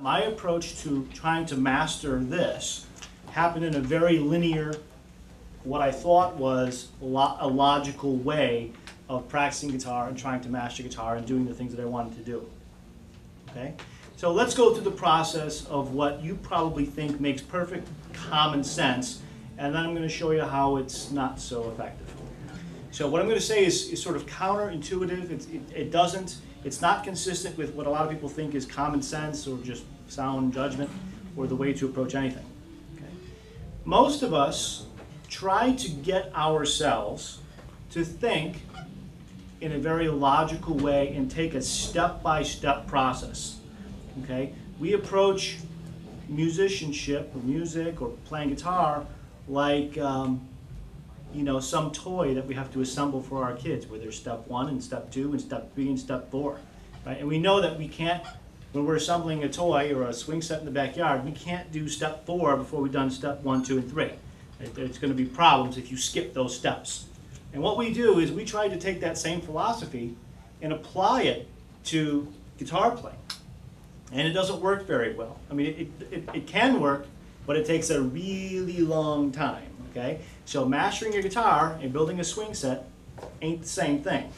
My approach to trying to master this happened in a very linear, what I thought was a logical way of practicing guitar and trying to master guitar and doing the things that I wanted to do. Okay? So let's go through the process of what you probably think makes perfect common sense, and then I'm going to show you how it's not so effective. So what I'm going to say is sort of counterintuitive. It's not consistent with what a lot of people think is common sense or just sound judgment or the way to approach anything. Okay? Most of us try to get ourselves to think in a very logical way and take a step-by-step process. Okay? We approach musicianship or music or playing guitar like you know, some toy that we have to assemble for our kids, where there's step 1 and step 2 and step 3 and step 4. Right? And we know that we can't, when we're assembling a toy or a swing set in the backyard, we can't do step 4 before we've done step 1, 2, and 3. Right? There's going to be problems if you skip those steps. And what we do is we try to take that same philosophy and apply it to guitar playing. And it doesn't work very well. I mean, it can work, but it takes a really long time. Okay? So mastering your guitar and building a swing set ain't the same thing.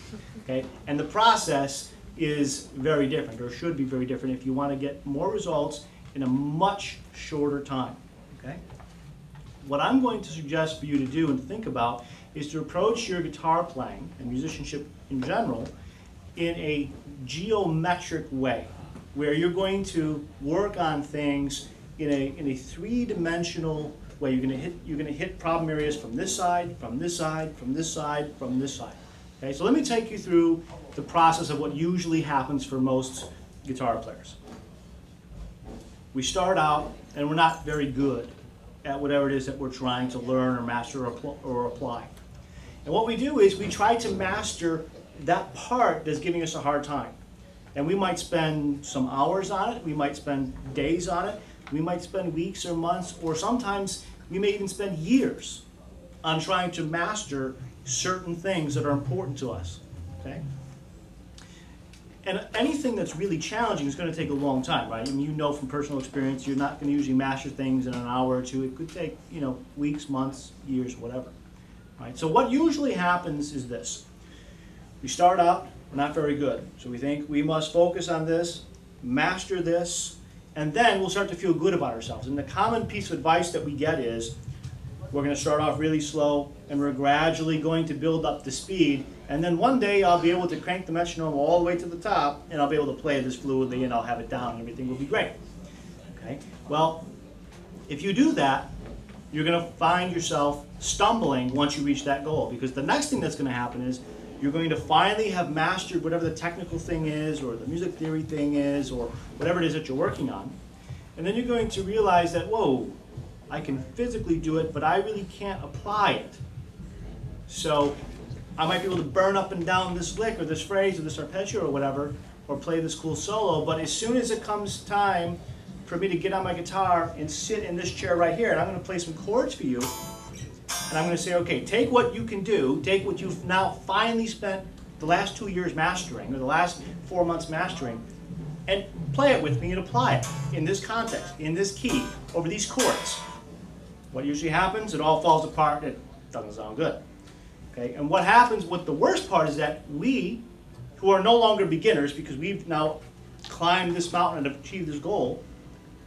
Okay? And the process is very different, or should be very different, if you want to get more results in a much shorter time. Okay? What I'm going to suggest for you to do and think about is to approach your guitar playing and musicianship in general in a geometric way, where you're going to work on things in a three-dimensional way. You're going to hit problem areas from this side, from this side, from this side, from this side. Okay, so let me take you through the process of what usually happens for most guitar players. We start out and we're not very good at whatever it is that we're trying to learn or master or apply. And what we do is we try to master that part that's giving us a hard time. And we might spend some hours on it, we might spend days on it, we might spend weeks or months, or sometimes we may even spend years on trying to master certain things that are important to us. Okay? And anything that's really challenging is going to take a long time, right? I mean, you know from personal experience, you're not going to usually master things in an hour or two. It could take, you know, weeks, months, years, whatever. Right? So what usually happens is this. We start out, we're not very good. So we think we must focus on this, master this, and then we'll start to feel good about ourselves. And the common piece of advice that we get is, we're going to start off really slow, and we're gradually going to build up the speed, and then one day I'll be able to crank the metronome all the way to the top, and I'll be able to play this fluidly, and I'll have it down, and everything will be great. Okay? Well, if you do that, you're going to find yourself stumbling once you reach that goal, because the next thing that's going to happen is you're going to finally have mastered whatever the technical thing is, or the music theory thing is, or whatever it is that you're working on. And then you're going to realize that, whoa, I can physically do it, but I really can't apply it. So I might be able to burn up and down this lick, or this phrase, or this arpeggio, or whatever, or play this cool solo, but as soon as it comes time for me to get on my guitar and sit in this chair right here, and I'm going to play some chords for you, and I'm going to say, okay, take what you can do, take what you've now finally spent the last 2 years mastering, or the last 4 months mastering, and play it with me and apply it in this context, in this key, over these chords. What usually happens, it all falls apart, it doesn't sound good. Okay? And what happens, what the worst part is that we, who are no longer beginners, because we've now climbed this mountain and achieved this goal,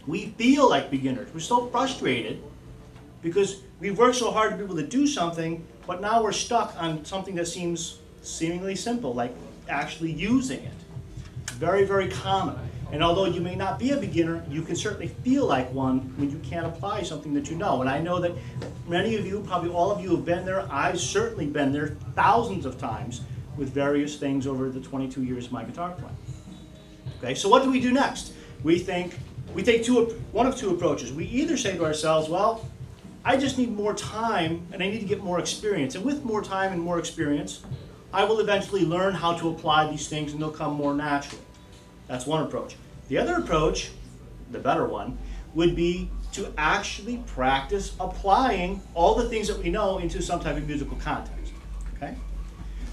we feel like beginners. We're so frustrated because we've worked so hard to be able to do something, but now we're stuck on something that seems seemingly simple, like actually using it. Very, very common. And although you may not be a beginner, you can certainly feel like one when you can't apply something that you know. And I know that many of you, probably all of you, have been there. I've certainly been there thousands of times with various things over the 22 years of my guitar playing. Okay, so what do we do next? We take one of two approaches. We either say to ourselves, well, I just need more time and I need to get more experience. And with more time and more experience, I will eventually learn how to apply these things and they'll come more naturally. That's one approach. The other approach, the better one, would be to actually practice applying all the things that we know into some type of musical context. Okay?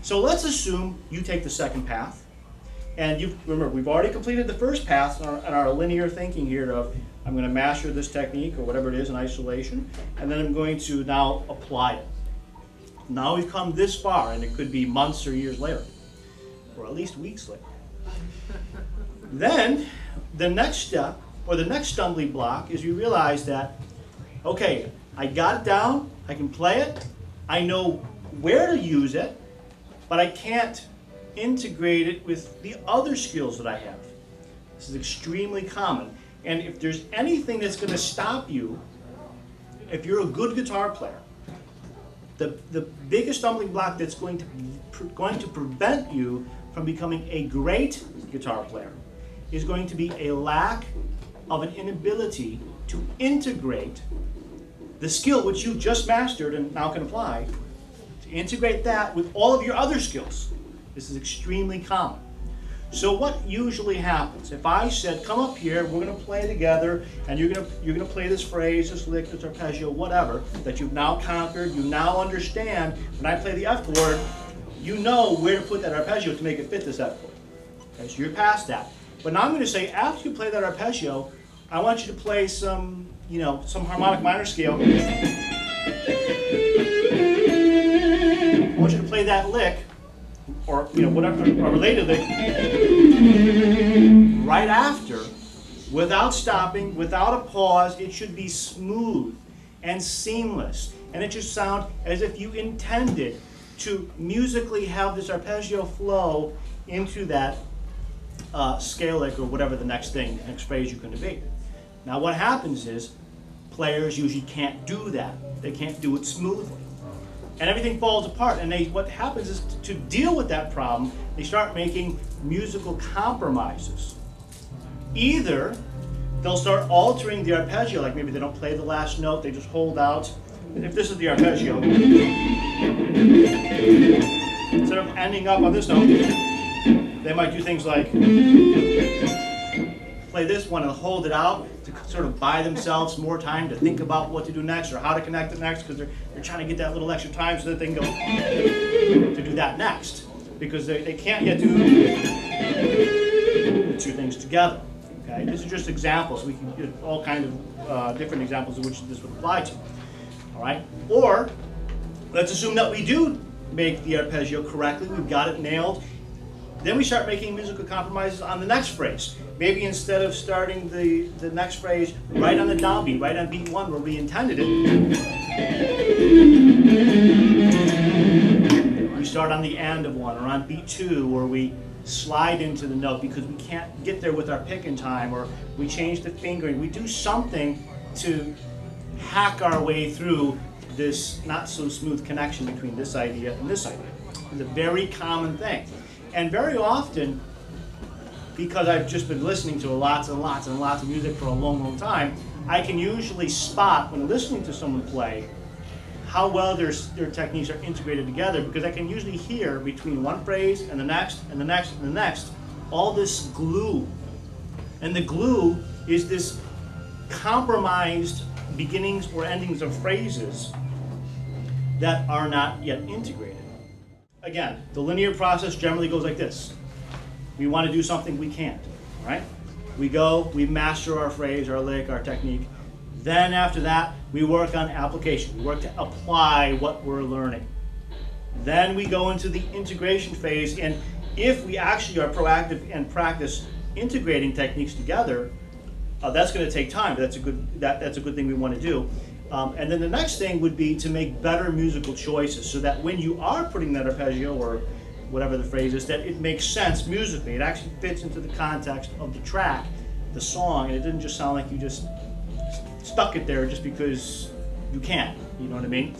So let's assume you take the second path And remember, we've already completed the first path in our linear thinking here of I'm going to master this technique or whatever it is in isolation, and then I'm going to now apply it. Now we've come this far, and it could be months or years later, or at least weeks later. Then the next step, or the next stumbling block, is you realize that, okay, I got it down, I can play it, I know where to use it, but I can't integrate it with the other skills that I have. This is extremely common. And if there's anything that's going to stop you, if you're a good guitar player, the biggest stumbling block that's going to prevent you from becoming a great guitar player is going to be a lack of an inability to integrate the skill which you've just mastered and now can apply, to integrate that with all of your other skills. This is extremely common. So what usually happens, if I said, come up here, we're going to play together, and you're going to play this phrase, this lick, this arpeggio, whatever, that you've now conquered, you now understand, when I play the F chord, you know where to put that arpeggio to make it fit this F chord. Okay, so you're past that. But now I'm going to say, after you play that arpeggio, I want you to play some, some harmonic minor scale. I want you to play that lick, or whatever, a related lick, right after, without stopping, without a pause. It should be smooth and seamless, and it should sound as if you intended to musically have this arpeggio flow into that scale lick or whatever the next phrase you're going to be. Now what happens is players usually can't do that. They can't do it smoothly. And everything falls apart. And what happens is, to deal with that problem, they start making musical compromises. Either they'll start altering the arpeggio, like maybe they don't play the last note, they just hold out. And if this is the arpeggio, instead of ending up on this note, they might do things like play this one and hold it out to sort of buy themselves more time to think about what to do next or how to connect it next, because they're trying to get that little extra time so that they can go to do that next, because they can't yet do the two things together. Okay, these are just examples. We can get all kinds of different examples of which this would apply to. All right, or let's assume that we do make the arpeggio correctly, we've got it nailed. Then we start making musical compromises on the next phrase. Maybe instead of starting the next phrase right on the downbeat, right on beat one where we intended it, we start on the end of one, or on beat two, where we slide into the note because we can't get there with our pick in time, or we change the fingering. We do something to hack our way through this not so smooth connection between this idea and this idea. It's a very common thing. And very often, because I've just been listening to lots and lots and lots of music for a long, long time, I can usually spot, when listening to someone play, how well their techniques are integrated together, because I can usually hear between one phrase and the next and the next and the next, all this glue. And the glue is this compromised beginnings or endings of phrases that are not yet integrated. Again, the linear process generally goes like this. We want to do something, we can't, right? We go, we master our phrase, our lick, our technique. Then after that, we work on application. We work to apply what we're learning. Then we go into the integration phase, and if we actually are proactive and practice integrating techniques together, that's going to take time. That's a good thing we want to do. And then the next thing would be to make better musical choices, so that when you are putting that arpeggio or whatever the phrase is, that it makes sense musically. It actually fits into the context of the track, the song, and it didn't just sound like you just stuck it there just because you can. You know what I mean?